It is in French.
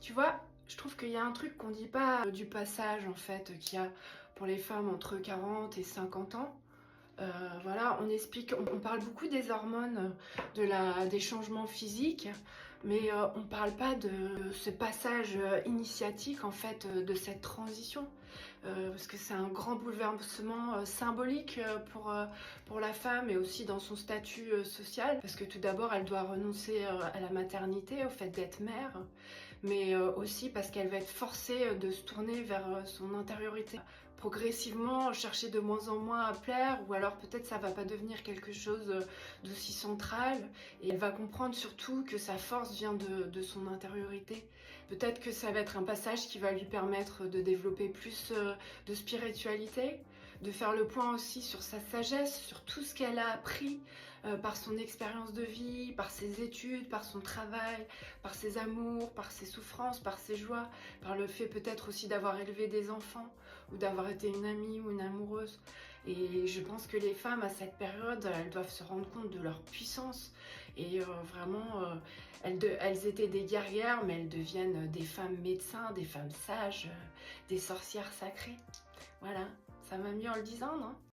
Tu vois, je trouve qu'il y a un truc qu'on dit pas du passage en fait qu'il y a pour les femmes entre 40 et 50 ans. Voilà, on explique, on parle beaucoup des hormones, des changements physiques, mais on parle pas de ce passage initiatique en fait, de cette transition. Parce que c'est un grand bouleversement symbolique pour la femme et aussi dans son statut social. Parce que tout d'abord, elle doit renoncer à la maternité, au fait d'être mère, mais aussi parce qu'elle va être forcée de se tourner vers son intériorité. Progressivement, chercher de moins en moins à plaire, ou alors peut-être ça va pas devenir quelque chose d'aussi central, et elle va comprendre surtout que sa force vient de son intériorité. Peut-être que ça va être un passage qui va lui permettre de développer plus de spiritualité, de faire le point aussi sur sa sagesse, sur tout ce qu'elle a appris par son expérience de vie, par ses études, par son travail, par ses amours, par ses souffrances, par ses joies, par le fait peut-être aussi d'avoir élevé des enfants ou d'avoir été une amie ou une amoureuse. Et je pense que les femmes à cette période, elles doivent se rendre compte de leur puissance et vraiment, elles étaient des guerrières, mais elles deviennent des femmes médecins, des femmes sages, des sorcières sacrées. Voilà, ça m'a mis en le disant, non?